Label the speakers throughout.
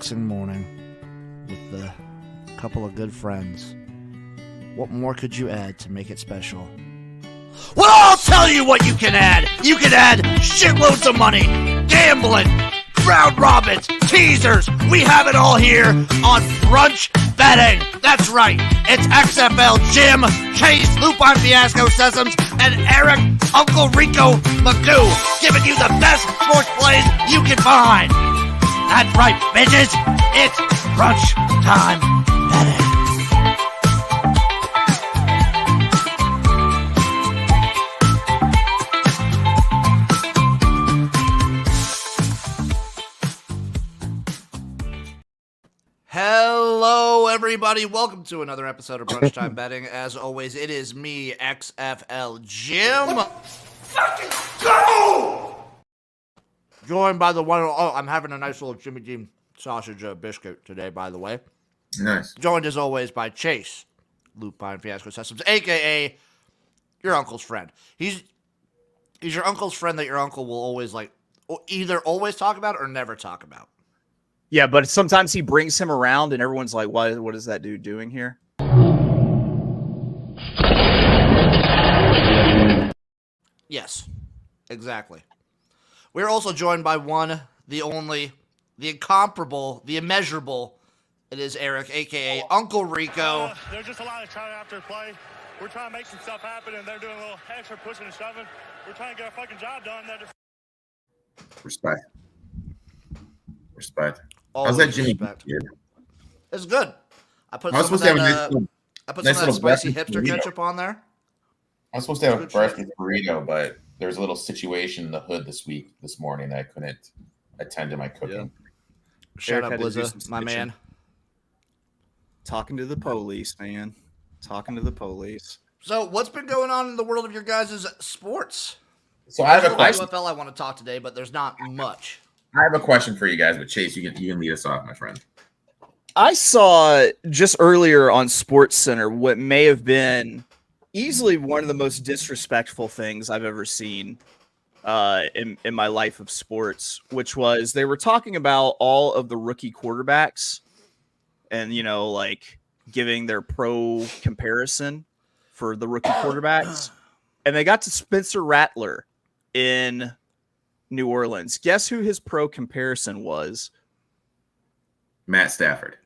Speaker 1: relaxing morning with a couple of good friends. What more could you add to make it special? Well, I'll tell you what you can add. You can add shitloads of money, gambling, round robins, teasers. We have it all here on Brunch Betting. That's right. It's XFL Jim, Chase, Lupine Fiasco, Sessoms, and Erik, Uncle Rico, Magoo, giving you the best sports plays you can find. That's right, bitches. It's Brunchtime Betting. Hello, everybody. Welcome to another episode of Brunchtime Betting. As always, it is me, XFL Jim. Fucking go! Joined by the one. Oh, I'm having a nice little Jimmy Dean sausage biscuit today, by the way.
Speaker 2: Nice.
Speaker 1: Joined as always by Chase, Lupine Fiasco Sessoms, aka your uncle's friend. He's your uncle's friend that your uncle will always either always talk about or never talk about.
Speaker 3: Yeah, but sometimes he brings him around and everyone's like, what is that dude doing here?
Speaker 1: Yes, exactly. We're also joined by one, the only, the incomparable, the immeasurable. It is Erik, a.k.a. Uncle Rico.
Speaker 4: There's just a lot of trying after play. We're trying to make some stuff happen, and they're doing a little extra pushing and shoving. We're trying to get our fucking job done. They're just...
Speaker 2: Respect.
Speaker 1: Always
Speaker 2: How's that Jimmy?
Speaker 1: It's good. I put
Speaker 2: I was
Speaker 1: some of
Speaker 2: supposed to
Speaker 1: that,
Speaker 2: have
Speaker 1: I put
Speaker 2: nice
Speaker 1: some of that
Speaker 2: little
Speaker 1: spicy
Speaker 2: breakfast
Speaker 1: hipster
Speaker 2: burrito.
Speaker 1: ketchup on there.
Speaker 2: I was supposed to have a
Speaker 1: Good
Speaker 2: breakfast burrito, but there was a little situation in the hood this morning that I couldn't attend to my cooking.
Speaker 1: Shout out
Speaker 3: Erik had to do
Speaker 1: Blizza,
Speaker 3: some
Speaker 1: my
Speaker 3: snitching.
Speaker 1: man.
Speaker 3: Talking to the police, man. Talking to the police.
Speaker 1: So, what's been going on in the world of your guys' sports?
Speaker 2: So I have a
Speaker 1: There's
Speaker 2: question.
Speaker 1: UFL I want to talk today, but there's not much.
Speaker 2: I have a question for you guys, but Chase, you can lead us off, my friend.
Speaker 3: I saw just earlier on Sports Center what may have been easily one of the most disrespectful things I've ever seen in my life of sports, which was they were talking about all of the rookie quarterbacks and, like giving their pro comparison for the rookie quarterbacks. And they got to Spencer Rattler in New Orleans. Guess who his pro comparison was?
Speaker 2: Matt Stafford.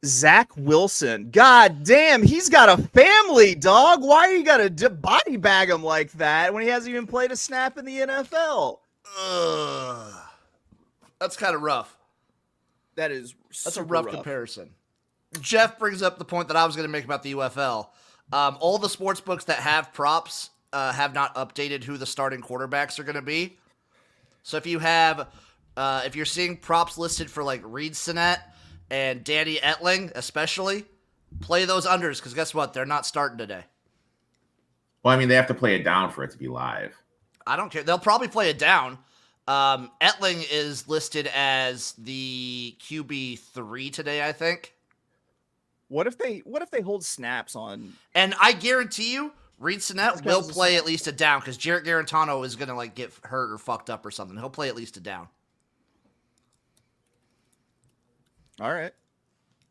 Speaker 3: Zach Wilson. God damn, he's got a family, dog. Why you got to body bag him like that when he hasn't even played a snap in the NFL?
Speaker 1: That's kind of rough.
Speaker 3: That's
Speaker 1: a rough comparison. Jeff brings up the point that I was going to make about the UFL. All the sports books that have props have not updated who the starting quarterbacks are going to be. So if you have, if you're seeing props listed for like Reed Sinnett and Danny Etling, especially, play those unders because guess what? They're not starting today.
Speaker 2: Well, I mean, they have to play it down for it to be live.
Speaker 1: I don't care. They'll probably play it down. Etling is listed as the QB3 today, I think.
Speaker 3: What if they hold snaps on?
Speaker 1: And I guarantee you, Reed Sinnett will play at least a down because Jarrett Garantano is going to get hurt or fucked up or something. He'll play at least a down.
Speaker 3: All right.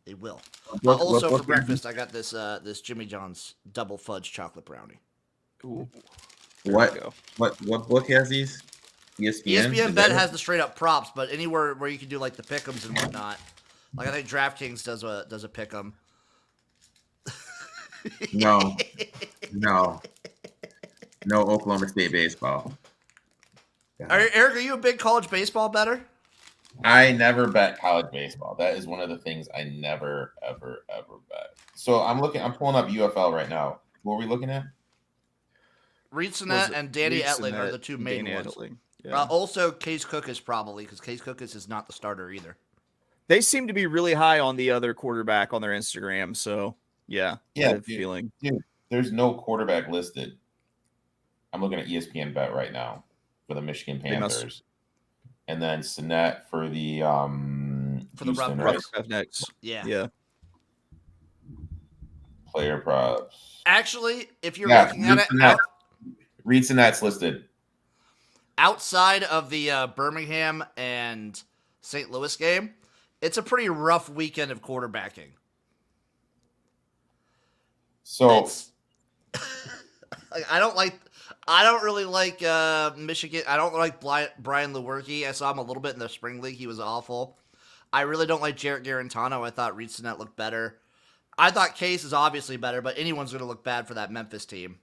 Speaker 1: They will.
Speaker 2: What
Speaker 1: For breakfast, I got this Jimmy John's double fudge chocolate brownie.
Speaker 3: Ooh.
Speaker 2: What book has these? ESPN?
Speaker 1: ESPN Bet has the straight up props, but anywhere where you can do like the pick'ems and whatnot, like I think DraftKings does a pick'em.
Speaker 2: No Oklahoma State baseball.
Speaker 1: Erik, are you a big college baseball bettor?
Speaker 2: I never bet college baseball. That is one of the things I never, ever bet. So I'm pulling up UFL right now. What are we looking at?
Speaker 1: Reed Sinnett and Danny Etling are the two main ones.
Speaker 3: Yeah.
Speaker 1: Also, Case Cookis probably, because Case Cookis is not the starter either.
Speaker 3: They seem to be really high on the other quarterback on their Instagram. So I have a feeling.
Speaker 2: Dude, there's no quarterback listed. I'm looking at ESPN Bet right now for the Michigan Panthers. And then Sinnett for the Houston, right?
Speaker 3: Roughnecks.
Speaker 1: Yeah.
Speaker 2: Player props.
Speaker 1: Actually, if you're looking at it,
Speaker 2: Reed Sinnett's listed.
Speaker 1: outside of the Birmingham and St. Louis game, it's a pretty rough weekend of quarterbacking.
Speaker 2: So
Speaker 1: I don't really like Michigan. I don't like Brian Lewerke. I saw him a little bit in the spring league. He was awful. I really don't like Jarrett Garantano. I thought Reed Sinnett looked better. I thought Case is obviously better, but anyone's going to look bad for that Memphis team.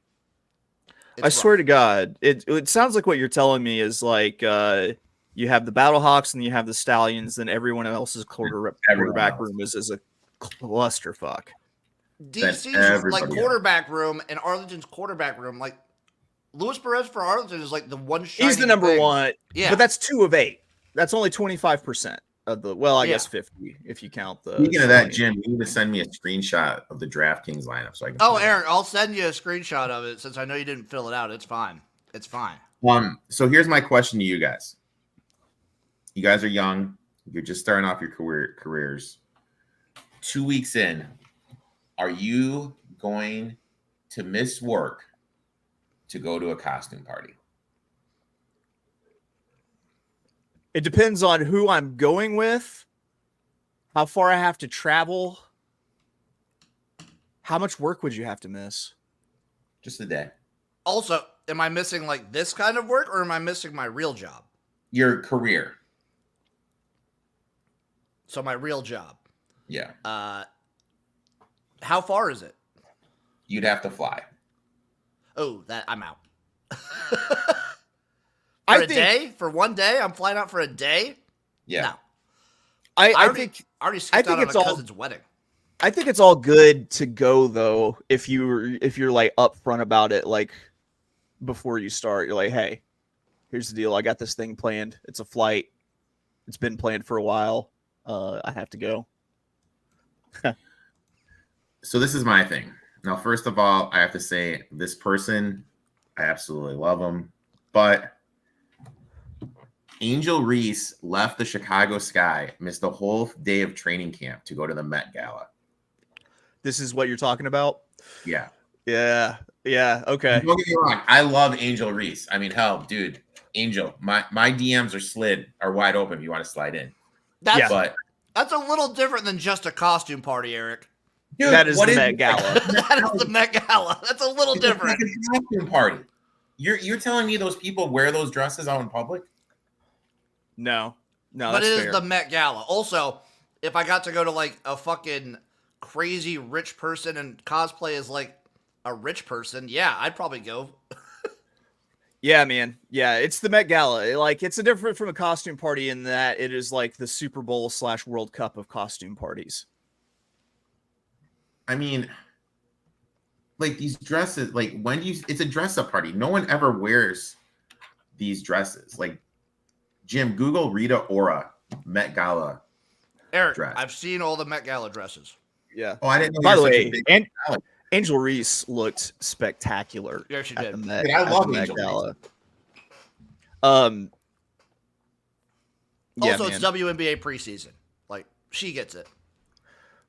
Speaker 3: I swear to God, it sounds like what you're telling me is like you have the Battlehawks and you have the Stallions, and everyone else's quarterback room is a clusterfuck.
Speaker 1: DC's like quarterback room and Arlington's quarterback room, like Luis Perez for Arlington is like the one.
Speaker 3: He's the number one,
Speaker 1: yeah,
Speaker 3: but that's 2 of 8. That's only 25% of the. Well, I guess 50 if you count the.
Speaker 2: Speaking of that, Jim, you need to send me a screenshot of the DraftKings lineup so I can.
Speaker 1: Oh, Eric, I'll send you a screenshot of it since I know you didn't fill it out. It's fine. It's fine.
Speaker 2: So here's my question to you guys. You guys are young. You're just starting off your careers. 2 weeks in, are you going to miss work to go to a costume party?
Speaker 3: It depends on who I'm going with, how far I have to travel. How much work would you have to miss?
Speaker 2: Just a day.
Speaker 1: Also, am I missing like this kind of work or am I missing my real job?
Speaker 2: Your career.
Speaker 1: So my real job.
Speaker 2: Yeah.
Speaker 1: How far is it?
Speaker 2: You'd have to fly.
Speaker 1: Oh, that I'm out.
Speaker 3: Day?
Speaker 1: For 1 day? I'm flying out for a day?
Speaker 2: Yeah.
Speaker 1: No.
Speaker 3: I
Speaker 1: already skipped out on a cousin's wedding.
Speaker 3: I think it's all good to go though if you're like upfront about it, like before you start. You're like, hey, here's the deal. I got this thing planned. It's a flight. It's been planned for a while. I have to go.
Speaker 2: So this is my thing. Now, first of all, I have to say this person, I absolutely love him, but Angel Reese left the Chicago Sky, missed a whole day of training camp to go to the Met Gala.
Speaker 3: This is what you're talking about?
Speaker 2: Yeah.
Speaker 3: Yeah. Okay.
Speaker 2: Don't get me wrong. I love Angel Reese. I mean, hell, dude, Angel, my DMs are wide open if you want to slide in.
Speaker 1: That's a little different than just a costume party, Eric.
Speaker 3: Dude, that is the Met Gala.
Speaker 1: That is the Met Gala. That's a little different.
Speaker 2: It's a costume party. You're telling me those people wear those dresses out in public?
Speaker 3: No,
Speaker 1: but it is the Met Gala. Also, if I got to go to like a fucking crazy rich person and cosplay as like a rich person, yeah, I'd probably go.
Speaker 3: Yeah, man. Yeah, it's the Met Gala. Like, it's a different from a costume party in that it is like the Super Bowl / World Cup of costume parties.
Speaker 2: I mean, like these dresses, like it's a dress up party. No one ever wears these dresses. Like, Jim, Google Rita Ora Met Gala
Speaker 1: Eric,
Speaker 2: dress.
Speaker 1: I've seen all the Met Gala dresses.
Speaker 3: Yeah.
Speaker 2: Oh, I didn't know.
Speaker 3: By the way, Angel Reese looked spectacular.
Speaker 1: Yeah, she did.
Speaker 2: I love Angel
Speaker 3: Gala.
Speaker 2: Reese.
Speaker 1: Also, it's WNBA preseason. Like, she gets it.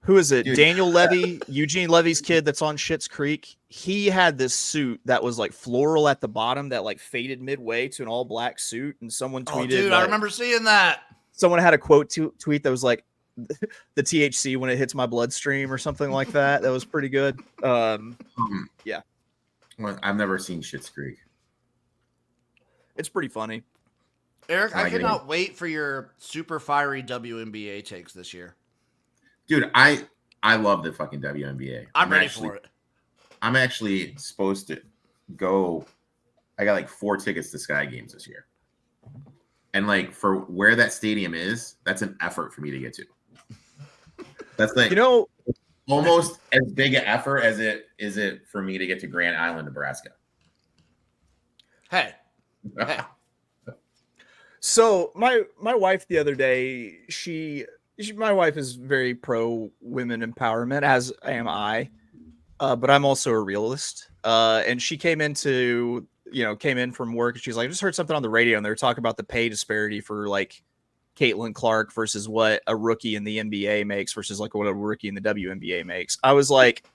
Speaker 3: Who is it?
Speaker 2: Dude.
Speaker 3: Daniel Levy, Eugene Levy's kid that's on Schitt's Creek. He had this suit that was like floral at the bottom that like faded midway to an all black suit. And someone tweeted,
Speaker 1: dude, I remember seeing that.
Speaker 3: Someone had a quote tweet that was like, the THC when it hits my bloodstream or something like that. That was pretty good. Yeah.
Speaker 2: Well, I've never seen Schitt's Creek.
Speaker 3: It's pretty funny.
Speaker 1: Eric, I cannot wait for your super fiery WNBA takes this year.
Speaker 2: Dude, I love the fucking WNBA.
Speaker 1: I'm ready for it.
Speaker 2: I'm actually supposed to go. I got like 4 tickets to Sky games this year. And like for where that stadium is, that's an effort for me to get to. That's like, almost as big an effort as it is for me to get to Grand Island, Nebraska.
Speaker 1: Hey.
Speaker 3: So my wife the other day, my wife is very pro women empowerment, as am I, but I'm also a realist. And she came in from work and she's like, I just heard something on the radio and they were talking about the pay disparity for like Caitlin Clark versus what a rookie in the NBA makes versus like what a rookie in the WNBA makes. I was like,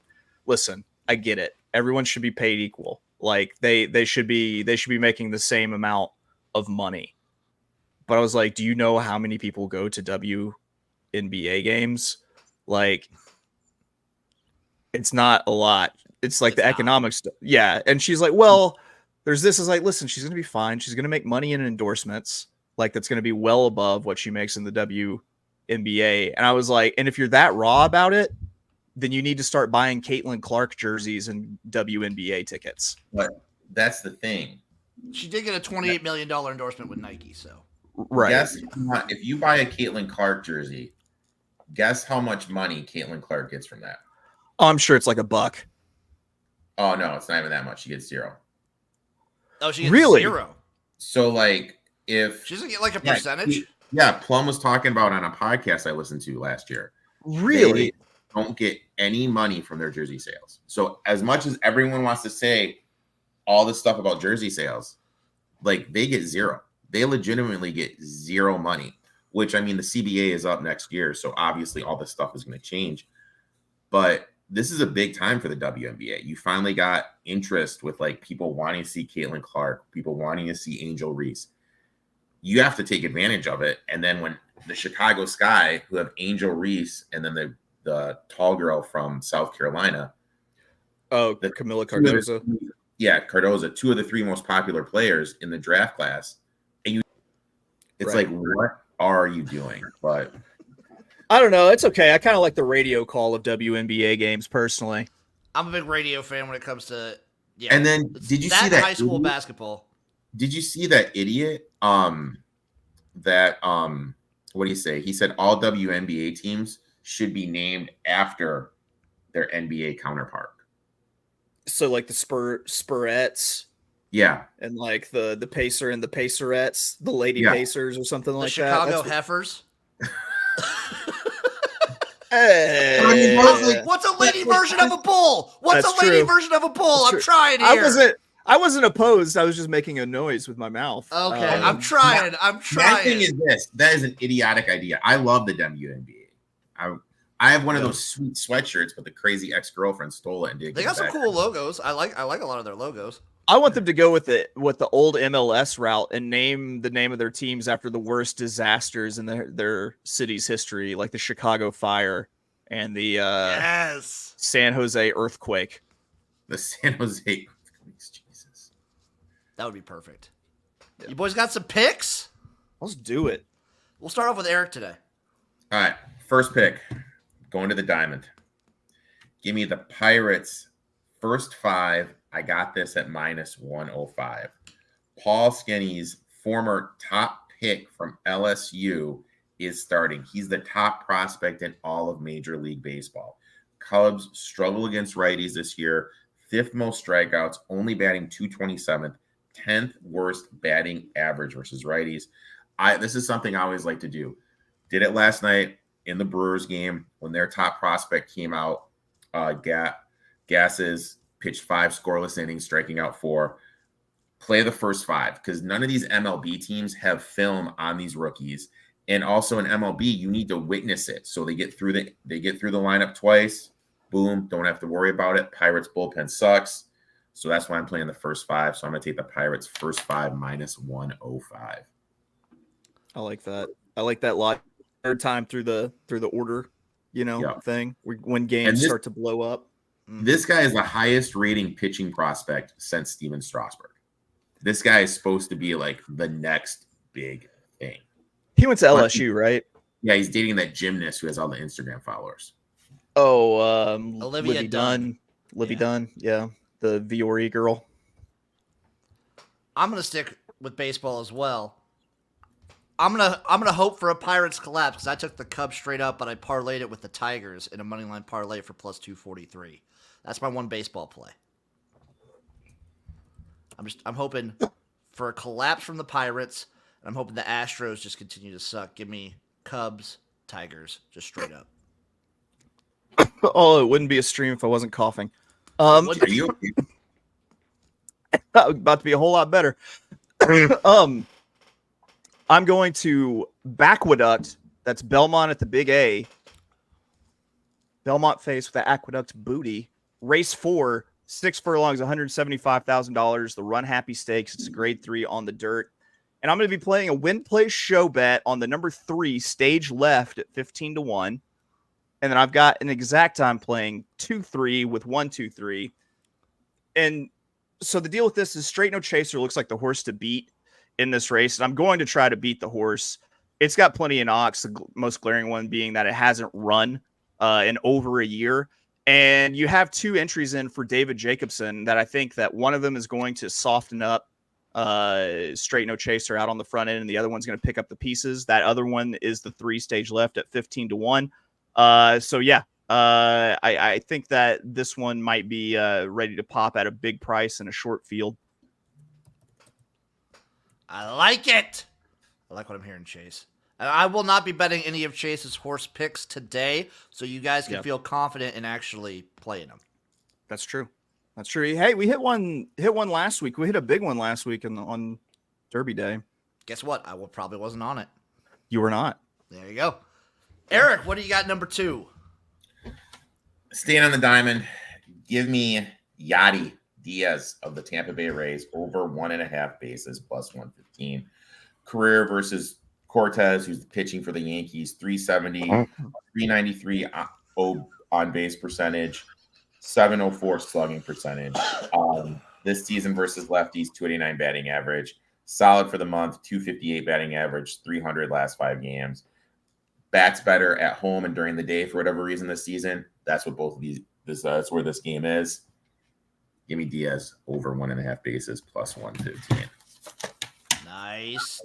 Speaker 3: listen, I get it. Everyone should be paid equal. Like they should be making the same amount of money. But I was like, do you know how many people go to WNBA games? Like, it's not a lot. It's like
Speaker 1: It's
Speaker 3: the
Speaker 1: not.
Speaker 3: economics. Yeah. And she's like, well, there's this. Is like, listen, she's going to be fine. She's going to make money in endorsements. Like, that's going to be well above what she makes in the WNBA. And I was like, and if you're that raw about it, then you need to start buying Caitlin Clark jerseys and WNBA tickets.
Speaker 2: But that's the thing.
Speaker 1: She did get a $28 million endorsement with Nike, so.
Speaker 3: Right.
Speaker 2: Guess if you buy a Caitlin Clark jersey, guess how much money Caitlin Clark gets from that?
Speaker 3: Oh, I'm sure it's like $1.
Speaker 2: Oh no, it's not even that much. She gets 0.
Speaker 1: Oh, she gets
Speaker 3: Really?
Speaker 1: 0.
Speaker 2: So like if
Speaker 1: She doesn't get like a percentage?
Speaker 2: Yeah, Plum was talking about on a podcast I listened to last year.
Speaker 3: Really?
Speaker 2: They don't get any money from their jersey sales. So as much as everyone wants to say all this stuff about jersey sales, like they get 0. They legitimately get 0 money, which I mean, the CBA is up next year. So obviously all this stuff is going to change, but this is a big time for the WNBA. You finally got interest with like people wanting to see Caitlin Clark, people wanting to see Angel Reese. You have to take advantage of it. And then when the Chicago Sky, who have Angel Reese, and then the tall girl from South Carolina.
Speaker 3: Oh, Camila Cardozo.
Speaker 2: Yeah, Cardozo, 2 of the 3 most popular players in the draft class. And it's
Speaker 3: Right.
Speaker 2: like, what are you doing? But
Speaker 3: I don't know. It's okay. I kind of like the radio call of WNBA games personally.
Speaker 1: I'm a big radio fan when it comes to
Speaker 2: and then did you see that
Speaker 1: high school
Speaker 2: idiot?
Speaker 1: basketball?
Speaker 2: Did you see that idiot? What do you say? He said all WNBA teams should be named after their NBA counterpart.
Speaker 3: So like the Spurettes
Speaker 2: Yeah.
Speaker 3: and like the Pacer and the Pacerettes, the Lady
Speaker 2: Yeah.
Speaker 3: Pacers or something
Speaker 1: The
Speaker 3: like
Speaker 1: Chicago
Speaker 3: that.
Speaker 1: Heifers.
Speaker 3: Hey.
Speaker 2: I mean, like,
Speaker 1: What's a lady version of a bull? What's
Speaker 3: That's
Speaker 1: a lady
Speaker 3: true.
Speaker 1: version of a bull?
Speaker 3: That's
Speaker 1: I'm
Speaker 3: true.
Speaker 1: trying here.
Speaker 3: I wasn't opposed. I was just making a noise with my mouth.
Speaker 1: Okay, I'm trying. I'm
Speaker 2: My
Speaker 1: trying.
Speaker 2: thing is this: that is an idiotic idea. I love the WNBA. I have one of those sweet sweatshirts, but the crazy ex-girlfriend stole it and did.
Speaker 1: They got some cool logos. I like a lot of their logos.
Speaker 3: I want them to go with the old MLS route and name the name of their teams after the worst disasters in their city's history, like the Chicago Fire and the
Speaker 1: Yes.
Speaker 3: San Jose earthquake.
Speaker 2: The San Jose. Jesus.
Speaker 1: That would be perfect. You boys got some picks?
Speaker 3: Let's do it.
Speaker 1: We'll start off with Erik today.
Speaker 2: All right, first pick, going to the diamond. Give me the Pirates first 5. I got this at -105. Paul Skinny's former top pick from LSU is starting. He's the top prospect in all of Major League Baseball. Cubs struggle against righties this year. 5th most strikeouts, only batting 227th, 10th worst batting average versus righties. This is something I always like to do. Did it last night in the Brewers game when their top prospect came out. Gases pitched 5 scoreless innings, striking out 4. Play the first 5 because none of these MLB teams have film on these rookies. And also in MLB, you need to witness it. So they get through the lineup twice. Boom, don't have to worry about it. Pirates bullpen sucks. So that's why I'm playing the first 5. So I'm going to take the Pirates first 5 -105.
Speaker 3: I like that. I like that lot. Third time through the order, thing when games start to blow up.
Speaker 2: This guy is the highest rating pitching prospect since Steven Strasburg. This guy is supposed to be like the next big thing.
Speaker 3: He went to LSU, right?
Speaker 2: Yeah, he's dating that gymnast who has all the Instagram followers.
Speaker 3: Oh,
Speaker 1: Olivia
Speaker 3: Livy
Speaker 1: Dunn.
Speaker 3: Livy
Speaker 1: Yeah.
Speaker 3: Dunn, yeah, the Viore girl.
Speaker 1: I'm gonna stick with baseball as well. I'm gonna hope for a Pirates collapse because I took the Cubs straight up, but I parlayed it with the Tigers in a moneyline parlay for +243. That's my one baseball play. I'm hoping for a collapse from the Pirates, and I'm hoping the Astros just continue to suck. Give me Cubs, Tigers, just straight up.
Speaker 3: Oh, it wouldn't be a stream if I wasn't coughing.
Speaker 2: Are you okay?
Speaker 3: About to be a whole lot better. I'm going to Backwaduct. That's Belmont at the Big A. Belmont face with the Aqueduct booty. Race 4, 6 furlongs, $175,000. The Run Happy Stakes. It's a grade 3 on the dirt. And I'm going to be playing a win play show bet on the number 3 stage left at 15-1. And then I've got an exact time playing 2-3 with 1-2-3. And so the deal with this is Straight No Chaser looks like the horse to beat in this race. And I'm going to try to beat the horse. It's got plenty of knocks, the most glaring one being that it hasn't run in over a year. And you have 2 entries in for David Jacobson that I think that one of them is going to soften up Straight No Chaser out on the front end, and the other one's going to pick up the pieces. That other one is the 3 stage left at 15-1. So yeah, I think that this one might be ready to pop at a big price in a short field.
Speaker 1: I like it. I like what I'm hearing, Chase. And I will not be betting any of Chase's horse picks today, so you guys can feel confident in actually playing them.
Speaker 3: That's true. That's true. Hey, we hit one last week. We hit a big one last week on Derby Day.
Speaker 1: Guess what? Probably wasn't on it.
Speaker 3: You were not.
Speaker 1: There you go. Eric, what do you got number 2?
Speaker 2: Staying on the diamond, give me Yachty Diaz of the Tampa Bay Rays over 1.5 bases plus 115. Career versus Cortez, who's pitching for the Yankees, 370, 393 on base percentage, 704 slugging percentage. This season versus lefties, 289 batting average. Solid for the month, 258 batting average, 300 last 5 games. Bats better at home and during the day for whatever reason this season. That's what both of these. That's where this game is. Give me Diaz over 1.5 bases plus 115.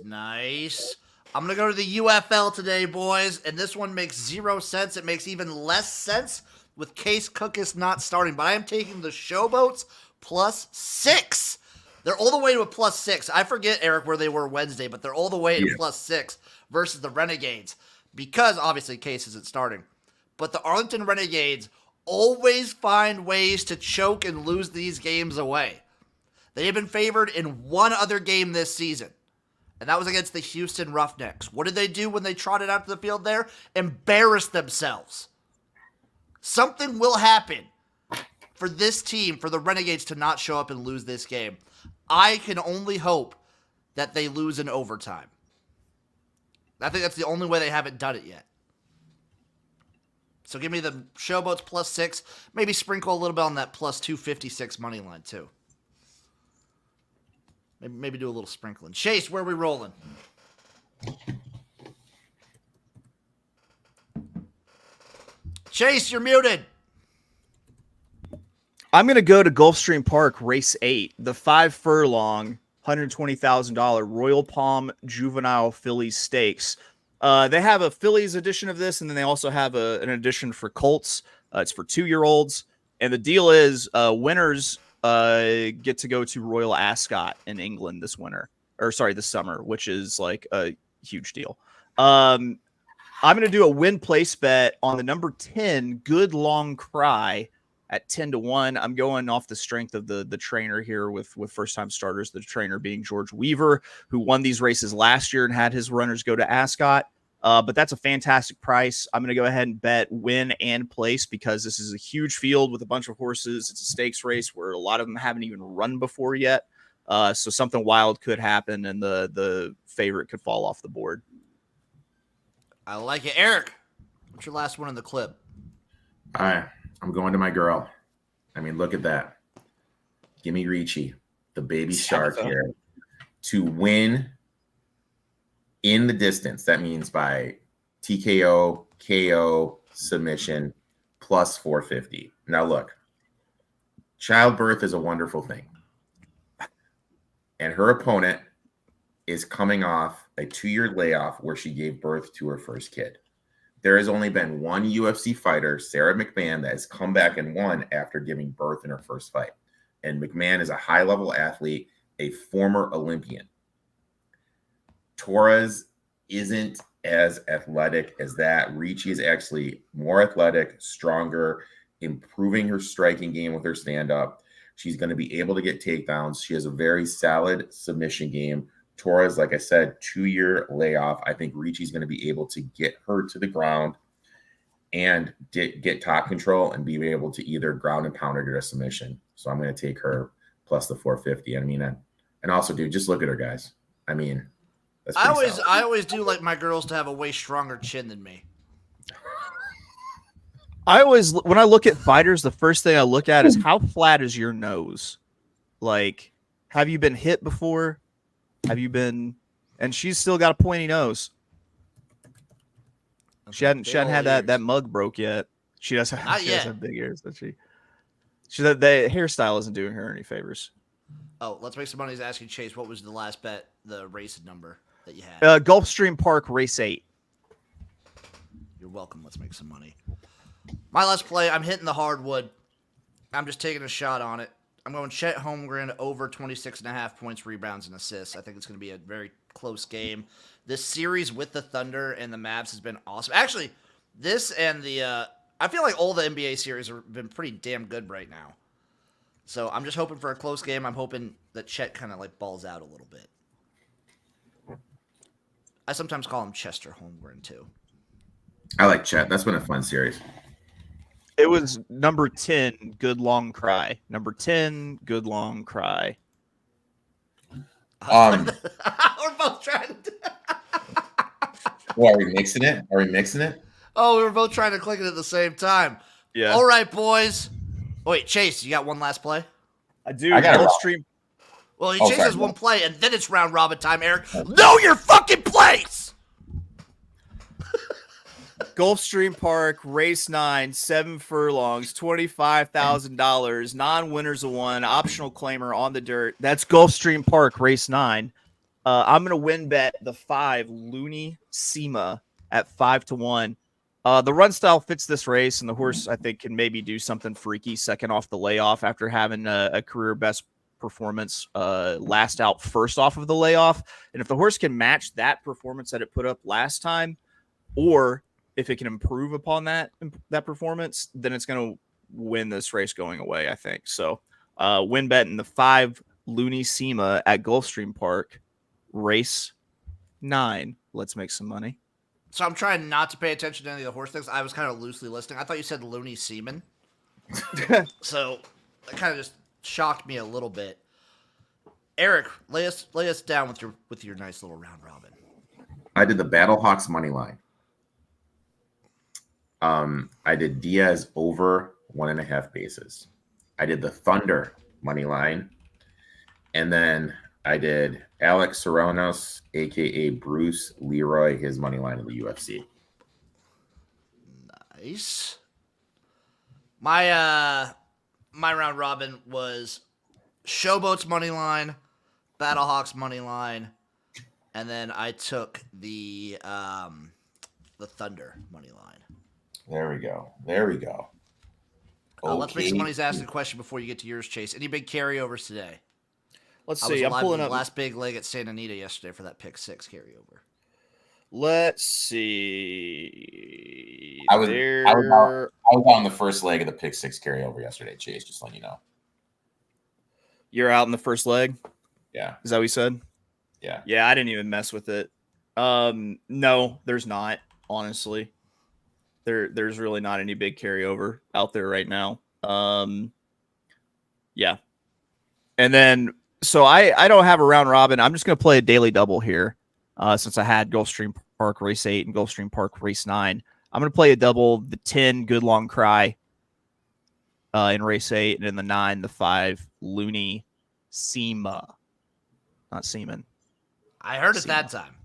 Speaker 1: Nice. I'm going to go to the UFL today, boys, and this one makes 0 sense. It makes even less sense with Case Cookus not starting, but I am taking the Showboats plus 6. They're all the way to a plus 6. I forget, Eric, where they were Wednesday, but they're all the way to plus 6 versus the Renegades because, obviously, Case isn't starting. But the Arlington Renegades always find ways to choke and lose these games away. They have been favored in one other game this season, and that was against the Houston Roughnecks. What did they do when they trotted out to the field there? Embarrassed themselves. Something will happen for this team, for the Renegades to not show up and lose this game. I can only hope that they lose in overtime. I think that's the only way they haven't done it yet. So give me the Showboats plus 6. Maybe sprinkle a little bit on that plus 256 money line too. Maybe do a little sprinkling. Chase, where are we rolling? Chase, you're muted.
Speaker 3: I'm going to go to Gulfstream Park, race 8, the 5 furlong, $120,000 Royal Palm Juvenile Fillies Stakes. They have a Phillies edition of this, and then they also have an edition for Colts. It's for 2-year-olds. And the deal is winners get to go to Royal Ascot in England this summer, which is like a huge deal. I'm going to do a win place bet on the number 10, Good Long Cry, at 10-1. I'm going off the strength of the trainer here with first-time starters, the trainer being George Weaver, who won these races last year and had his runners go to Ascot. But that's a fantastic price. I'm going to go ahead and bet win and place because this is a huge field with a bunch of horses. It's a stakes race where a lot of them haven't even run before yet. So something wild could happen and the favorite could fall off the board.
Speaker 1: I like it. Eric, what's your last one in the clip?
Speaker 2: All right. I'm going to my girl. I mean, look at that. Give me Ricci, the baby shark here, to win in the distance. That means by TKO, KO, submission, plus 450. Now, look, childbirth is a wonderful thing. And her opponent is coming off a 2-year layoff where she gave birth to her first kid. There has only been one UFC fighter, Sarah McMahon, that has come back and won after giving birth in her first fight. And McMahon is a high-level athlete, a former Olympian. Torres isn't as athletic as that. Ricci is actually more athletic, stronger, improving her striking game with her stand-up. She's going to be able to get takedowns. She has a very solid submission game. Torres, like I said, 2-year layoff. I think Ricci's going to be able to get her to the ground and get top control and be able to either ground and pound her to a submission. So I'm going to take her plus the 450. I mean, and also, dude, just look at her, guys. I mean, That's
Speaker 1: I
Speaker 2: pretty
Speaker 1: always
Speaker 2: solid.
Speaker 1: do like my girls to have a way stronger chin than me.
Speaker 3: When I look at fighters, the first thing I look at is how flat is your nose? Like, have you been hit before? Have you been? And she's still got a pointy nose. She hadn't had that mug broke yet. She does have,
Speaker 1: Not
Speaker 3: she does
Speaker 1: yet.
Speaker 3: have big ears, does she? The hairstyle isn't doing her any favors.
Speaker 1: Oh, let's make some money. He's asking Chase, what was the last bet, the race number that you had?
Speaker 3: Gulfstream Park Race 8.
Speaker 1: You're welcome. Let's make some money. My last play, I'm hitting the hardwood. I'm just taking a shot on it. I'm going Chet Holmgren over 26.5 points, rebounds, and assists. I think it's going to be a very close game. This series with the Thunder and the Mavs has been awesome. Actually, this and the I feel like all the NBA series have been pretty damn good right now. So I'm just hoping for a close game. I'm hoping that Chet kind of like balls out a little bit. I sometimes call him Chester Holmgren too.
Speaker 2: I like Chet. That's been a fun series.
Speaker 3: It was number 10, Good Long Cry. Number 10, Good Long Cry.
Speaker 2: We're
Speaker 1: both trying to.
Speaker 2: Well, are we mixing it?
Speaker 1: Oh, we were both trying to click it at the same time.
Speaker 3: Yeah.
Speaker 1: All right, boys. Wait, Chase, you got one last play?
Speaker 3: I do.
Speaker 2: I got it.
Speaker 3: Gulfstream.
Speaker 1: Well,
Speaker 2: Oh,
Speaker 1: Chase
Speaker 2: sorry,
Speaker 1: has one
Speaker 2: no.
Speaker 1: play, and then it's round robin time, Erik. Know your fucking place!
Speaker 3: Gulfstream Park, race 9, 7 furlongs, $25,000, non-winners of one, optional claimer on the dirt. That's Gulfstream Park, race 9. I'm going to win bet the 5, Looney Sema at 5-1. The run style fits this race, and the horse, I think, can maybe do something freaky second off the layoff after having a career best performance last out first off of the layoff. And if the horse can match that performance that it put up last time, or if it can improve upon that performance, then it's going to win this race going away, I think. So win bet in the 5 Looney Sema at Gulfstream Park, race 9. Let's make some money.
Speaker 1: So I'm trying not to pay attention to any of the horse things. I was kind of loosely listening. I thought you said Looney Seaman. So that kind of just shocked me a little bit. Erik, lay us down with your nice little round robin.
Speaker 2: I did the Battlehawks money line. I did Diaz over 1.5 bases. I did the Thunder money line, and then I did Alex Soronos, aka Bruce Leroy, his money line of the UFC.
Speaker 1: Nice. My round robin was Showboat's money line, Battlehawks money line, and then I took the Thunder money line.
Speaker 2: There we go.
Speaker 1: Let's make some money. Asking a question before you get to yours, Chase. Any big carryovers today?
Speaker 3: Let's
Speaker 1: I was
Speaker 3: see. I'm
Speaker 1: alive
Speaker 3: pulling
Speaker 1: with
Speaker 3: up.
Speaker 1: the last big leg at Santa Anita yesterday for that pick 6 carryover.
Speaker 3: Let's see.
Speaker 2: I was on the first leg of the pick 6 carryover yesterday, Chase, just letting you know.
Speaker 3: You're out in the first leg?
Speaker 2: Yeah.
Speaker 3: Is that what you said?
Speaker 2: Yeah.
Speaker 3: Yeah, I didn't even mess with it. No, there's not, honestly. There's really not any big carryover out there right now. Yeah. And then, so I don't have a round robin. I'm just going to play a daily double here since I had Gulfstream Park Race 8 and Gulfstream Park Race 9. I'm going to play a double, the 10, Good Long Cry in Race 8, and in the 9, the 5, Looney Sema. Not Seaman.
Speaker 1: I heard it
Speaker 3: Sema.
Speaker 1: that time.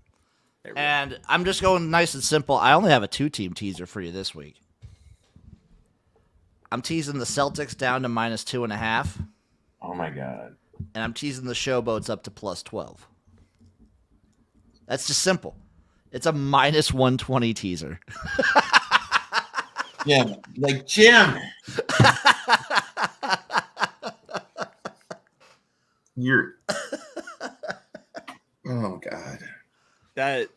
Speaker 1: And I'm just going nice and simple. I only have a 2-team teaser for you this week. I'm teasing the Celtics down to -2.5.
Speaker 2: Oh my God.
Speaker 1: And I'm teasing the Showboats up to +12. That's just simple. It's a -120 teaser.
Speaker 2: Jim. Like Jim. You're. Oh God.
Speaker 3: That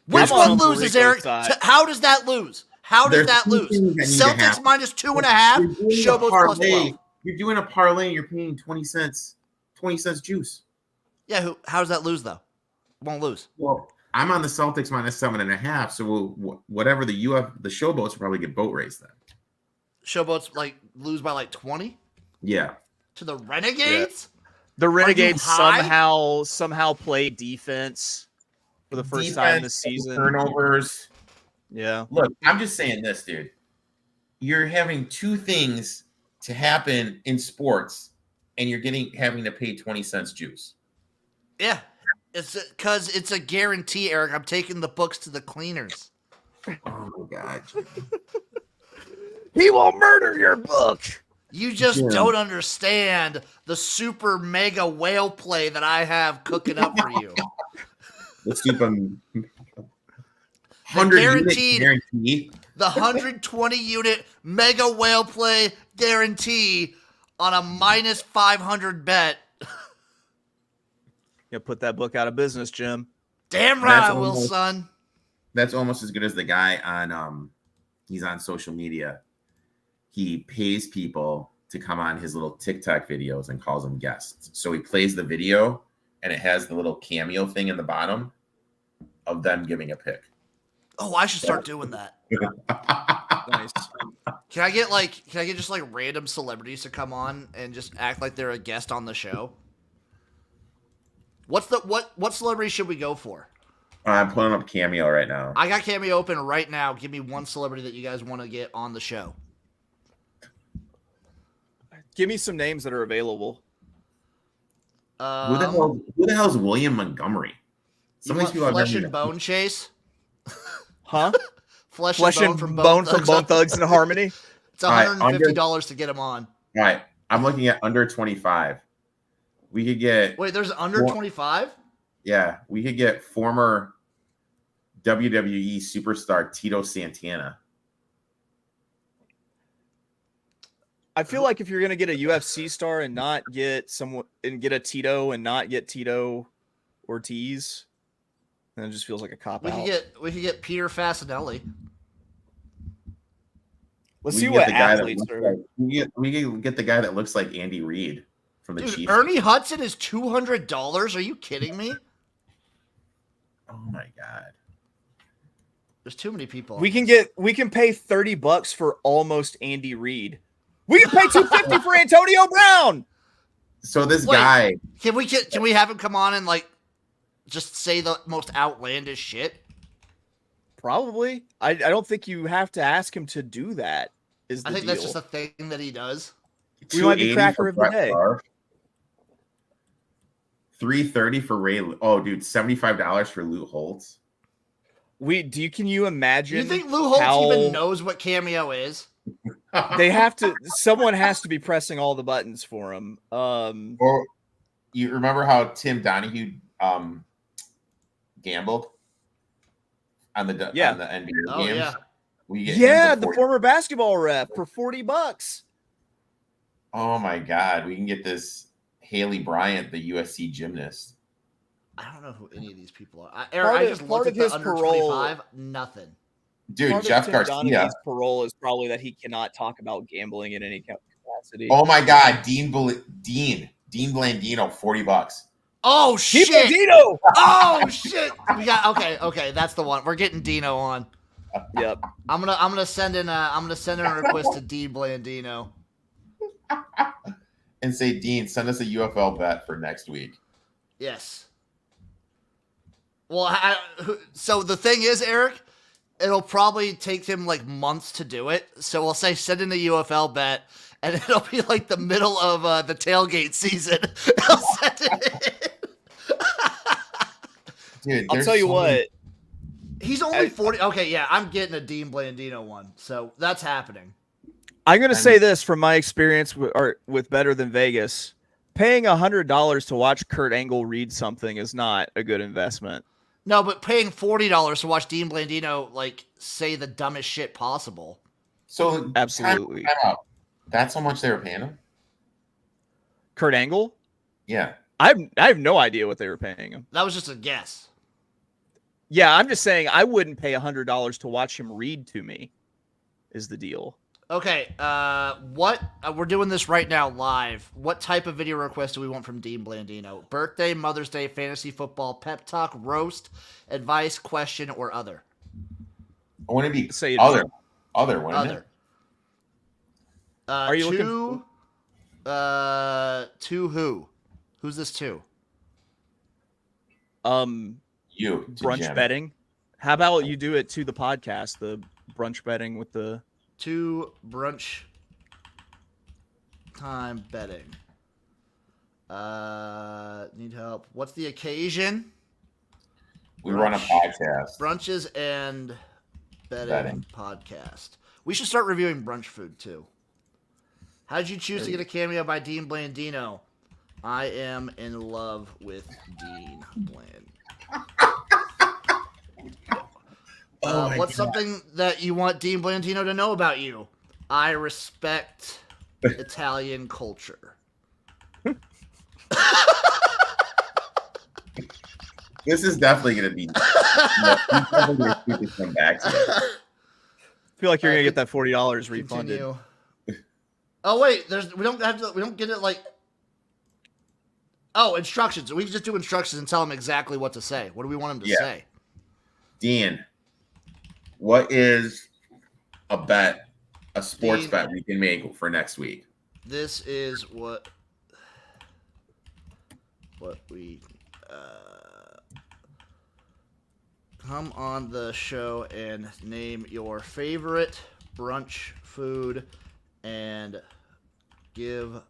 Speaker 1: Which
Speaker 3: I'm on
Speaker 1: one
Speaker 3: Uncle
Speaker 1: loses,
Speaker 3: Rico's
Speaker 1: Erik?
Speaker 3: side.
Speaker 1: How does that lose? How does
Speaker 2: There's
Speaker 1: that
Speaker 2: two
Speaker 1: lose?
Speaker 2: things that need to
Speaker 1: Celtics
Speaker 2: happen.
Speaker 1: -2.5, Showboats +12.
Speaker 2: You're doing a parlay and you're paying 20 cents juice.
Speaker 1: Yeah, how does that lose, though? Won't lose.
Speaker 2: Well, I'm on the Celtics -7.5, so whatever the Showboats will probably get boat race then.
Speaker 1: Showboats lose by 20
Speaker 2: Yeah.
Speaker 1: to the Renegades.
Speaker 3: The Renegades
Speaker 1: high?
Speaker 3: somehow play defense. for the first time this
Speaker 2: Defense,
Speaker 3: season.
Speaker 2: turnovers.
Speaker 3: Yeah.
Speaker 2: Look, I'm just saying this, dude. You're having two things to happen in sports, and you're having to pay 20 cents juice.
Speaker 1: Yeah. It's because it's a guarantee, Eric. I'm taking the books to the cleaners.
Speaker 2: Oh my god.
Speaker 3: He will murder your book.
Speaker 1: You just
Speaker 2: Jim.
Speaker 1: don't understand the super mega whale play that I have cooking up for you.
Speaker 2: The super 100
Speaker 1: guaranteed-
Speaker 2: unit guarantee.
Speaker 1: The 120 unit mega whale play guarantee on a minus 500 bet.
Speaker 3: Yeah, put that book out of business, Jim.
Speaker 1: Damn right
Speaker 2: That's
Speaker 1: I will,
Speaker 2: almost-
Speaker 1: son.
Speaker 2: That's almost as good as the guy on he's on social media. He pays people to come on his little TikTok videos and calls them guests. So he plays the video and it has the little cameo thing in the bottom of them giving a pick.
Speaker 1: Oh, I should start doing that.
Speaker 3: Nice.
Speaker 1: Can I get just like random celebrities to come on and just act like they're a guest on the show? What celebrity should we go for?
Speaker 2: I'm pulling up Cameo right now.
Speaker 1: I got Cameo open right now. Give me one celebrity that you guys want to get on the show.
Speaker 3: Give me some names that are available.
Speaker 2: Who the hell is William Montgomery? Some of these people I've
Speaker 1: Flesh
Speaker 2: never
Speaker 1: and Bone Chase?
Speaker 3: Huh?
Speaker 1: Flesh
Speaker 3: and
Speaker 1: from
Speaker 3: Bone from Bone Thugs and Harmony.
Speaker 1: It's $150 to get him on.
Speaker 2: All right, I'm looking at under 25. We could get
Speaker 1: Wait, there's under 25?
Speaker 2: Yeah, we could get former WWE superstar Tito Santana.
Speaker 3: I feel like if you're gonna get a UFC star and not get someone and get a Tito and not get Tito Ortiz, then it just feels like a cop out.
Speaker 1: We could get Peter Fasinelli.
Speaker 3: Let's
Speaker 2: We
Speaker 3: see
Speaker 2: could
Speaker 3: what
Speaker 2: get the guy that
Speaker 3: athletes
Speaker 2: looks
Speaker 3: are.
Speaker 2: like- we can get the guy that looks like Andy Reid from the
Speaker 1: Dude,
Speaker 2: Chiefs.
Speaker 1: Ernie Hudson is $200. Are you kidding me?
Speaker 2: Oh my god.
Speaker 1: There's too many people.
Speaker 3: We can pay $30 for almost Andy Reid. We can pay $250 for Antonio Brown.
Speaker 2: So this
Speaker 1: Wait.
Speaker 2: guy,
Speaker 1: Can we have him come on and like just say the most outlandish shit?
Speaker 3: Probably. I don't think you have to ask him to do that. Is the
Speaker 1: I think
Speaker 3: deal.
Speaker 1: that's just a thing that he does.
Speaker 3: We might be
Speaker 2: 280
Speaker 3: cracker
Speaker 2: for
Speaker 3: of the
Speaker 2: Brett
Speaker 3: day.
Speaker 2: Favre, 330 for Ray. Oh, dude, $75 for Lou Holtz.
Speaker 3: Can you imagine?
Speaker 1: Do you think Lou Holtz
Speaker 3: how
Speaker 1: even knows what Cameo is?
Speaker 3: they have to? Someone has to be pressing all the buttons for him.
Speaker 2: Or you remember how Tim Donahue gambled on the NBA
Speaker 1: Oh,
Speaker 2: games?
Speaker 1: yeah.
Speaker 2: We get him
Speaker 3: Yeah,
Speaker 2: for
Speaker 3: the
Speaker 2: 40
Speaker 3: former basketball ref for $40.
Speaker 2: Oh my god, we can get this Haley Bryant, the USC gymnast.
Speaker 1: I don't know who any of these people are. Eric, I just
Speaker 3: part
Speaker 1: looked
Speaker 3: of
Speaker 1: at the
Speaker 3: his
Speaker 1: under
Speaker 3: parole-
Speaker 1: 25. Nothing.
Speaker 2: Dude,
Speaker 3: Part of
Speaker 2: Jeff
Speaker 3: Tim
Speaker 2: Garcia.
Speaker 3: Donahue's parole is probably that he cannot talk about gambling in any capacity.
Speaker 2: Oh my god, Dean Blandino, $40.
Speaker 1: Oh
Speaker 3: Keep
Speaker 1: shit!
Speaker 3: Dino!
Speaker 1: Oh shit! We got okay. That's the one. We're getting Dino on.
Speaker 3: Yep.
Speaker 1: I'm gonna send in a request to Dean Blandino.
Speaker 2: And say, Dean, send us a UFL bet for next week.
Speaker 1: Yes. Well, so the thing is, Eric, it'll probably take him like months to do it. So we'll say send in a UFL bet, and it'll be like the middle of the tailgate season. He'll send it
Speaker 2: Dude,
Speaker 3: I'll tell you what.
Speaker 1: He's only 40. Okay, yeah, I'm getting a Dean Blandino one. So that's happening.
Speaker 3: I'm going to say this from my experience with Better Than Vegas. Paying $100 to watch Kurt Angle read something is not a good investment.
Speaker 1: No, but paying $40 to watch Dean Blandino like say the dumbest shit possible.
Speaker 2: So
Speaker 3: Absolutely.
Speaker 2: time out. That's how much they were paying him?
Speaker 3: Kurt Angle?
Speaker 2: Yeah.
Speaker 3: I have no idea what they were paying him.
Speaker 1: That was just a guess.
Speaker 3: Yeah, I'm just saying I wouldn't pay $100 to watch him read to me. Is the deal?
Speaker 1: Okay, what we're doing this right now live. What type of video request do we want from Dean Blandino? Birthday, Mother's Day, fantasy football, pep talk, roast, advice, question, or other?
Speaker 2: I want to be
Speaker 3: Say
Speaker 2: other, wouldn't
Speaker 1: Other.
Speaker 2: it?
Speaker 3: Are you
Speaker 1: to, to who? Who's this to?
Speaker 2: You You to
Speaker 3: brunch
Speaker 2: Jim.
Speaker 3: betting. How about you do it to the podcast, the brunch betting with the
Speaker 1: To brunch time betting. Need help. What's the occasion?
Speaker 2: We run a podcast.
Speaker 1: Brunches and
Speaker 2: Betting.
Speaker 1: podcast. We should start reviewing brunch food too. How did you choose to get a cameo by Dean Blandino? I am in love with Dean Bland. What's something that you want Dean Blandino to know about you? I respect Italian culture.
Speaker 2: This is definitely going to be. Come back to it.
Speaker 3: I feel like you're gonna get that $40 refunded.
Speaker 1: Continue. Oh wait, we don't get it like. Oh, instructions. We can just do instructions and tell him exactly what to say. What do we want him to say?
Speaker 2: Dean, what is a sports bet we can make for next week?
Speaker 1: This is what we come on the show and name your favorite brunch food and give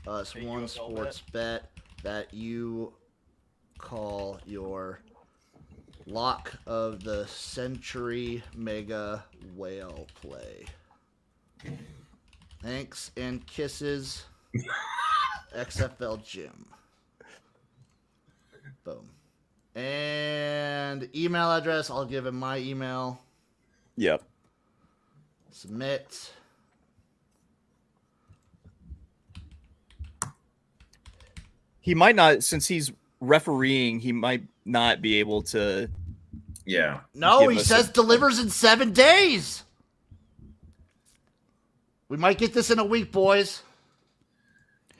Speaker 1: us one sports bet that you call your lock of the century mega whale play. Thanks and kisses, XFL Jim. Boom. And email address, I'll give him my email.
Speaker 3: Yep.
Speaker 1: Submit.
Speaker 3: He might not, since he's refereeing, he might not be able to.
Speaker 2: Yeah.
Speaker 1: No, he says delivers in 7 days. We might get this in a week, boys.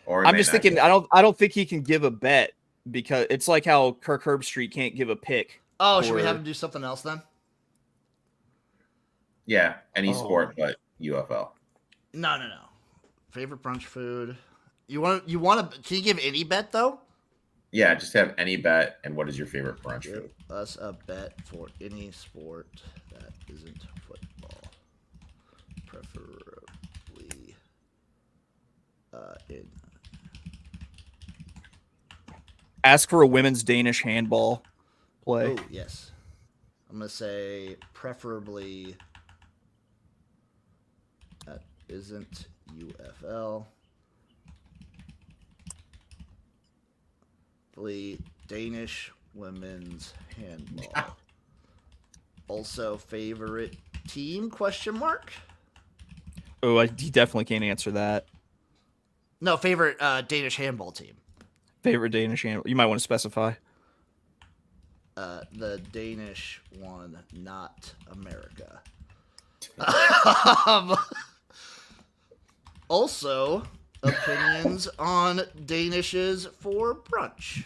Speaker 2: Or
Speaker 3: I'm just thinking, I don't think he can give a bet because it's like how Kirk Herbstreit can't give a pick.
Speaker 1: Oh, should we have him do something else then?
Speaker 2: Yeah, any sport but UFL.
Speaker 1: No. Favorite brunch food. You want to? Can you give any bet though?
Speaker 2: Yeah, just have any bet. And what is your favorite brunch food?
Speaker 1: Give us a bet for any sport that isn't football, preferably in.
Speaker 3: Ask for a women's Danish handball play.
Speaker 1: Oh yes, I'm gonna say preferably that isn't UFL. Danish women's handball. Also, favorite team? Question mark.
Speaker 3: Oh, he definitely can't answer that.
Speaker 1: No, favorite Danish handball team.
Speaker 3: Favorite Danish handball. You might want to specify.
Speaker 1: The Danish one, not America. Also, opinions on Danishes for brunch.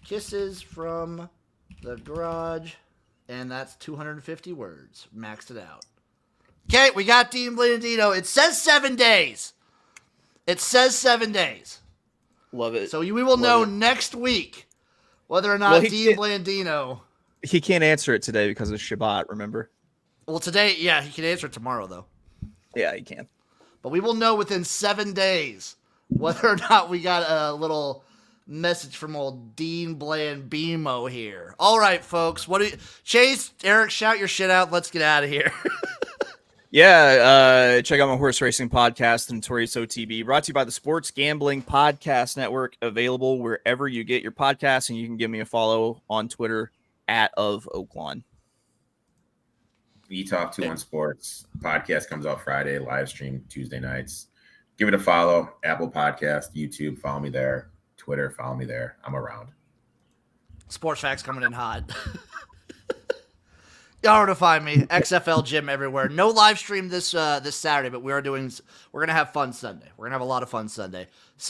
Speaker 1: Kisses from the garage. And that's 250 words. Maxed it out. Okay, we got Dean Blandino. It says 7 days. It says 7 days.
Speaker 3: Love it.
Speaker 1: So we will know next week whether or not Dean Blandino.
Speaker 3: He can't answer it today because of Shabbat, remember?
Speaker 1: Well, today, yeah, he can answer it tomorrow, though.
Speaker 3: Yeah, he can.
Speaker 1: But we will know within 7 days whether or not we got a little message from old Dean Blandino here. All right, folks. Chase, Erik, shout your shit out. Let's get out of here.
Speaker 3: Yeah, check out my horse racing podcast, the Notorious OTB, brought to you by the Sports Gambling Podcast Network, available wherever you get your podcasts, and you can give me a follow on Twitter @OfOaklawn.
Speaker 2: We Talk 2 on Sports. Podcast comes out Friday, live stream Tuesday nights. Give it a follow. Apple Podcast, YouTube, follow me there. Twitter, follow me there. I'm around.
Speaker 1: Sports Facts coming in hot. Y'all know to find me. XFL Jim everywhere. No live stream this Saturday, but we're gonna have fun Sunday. We're gonna have a lot of fun Sunday. See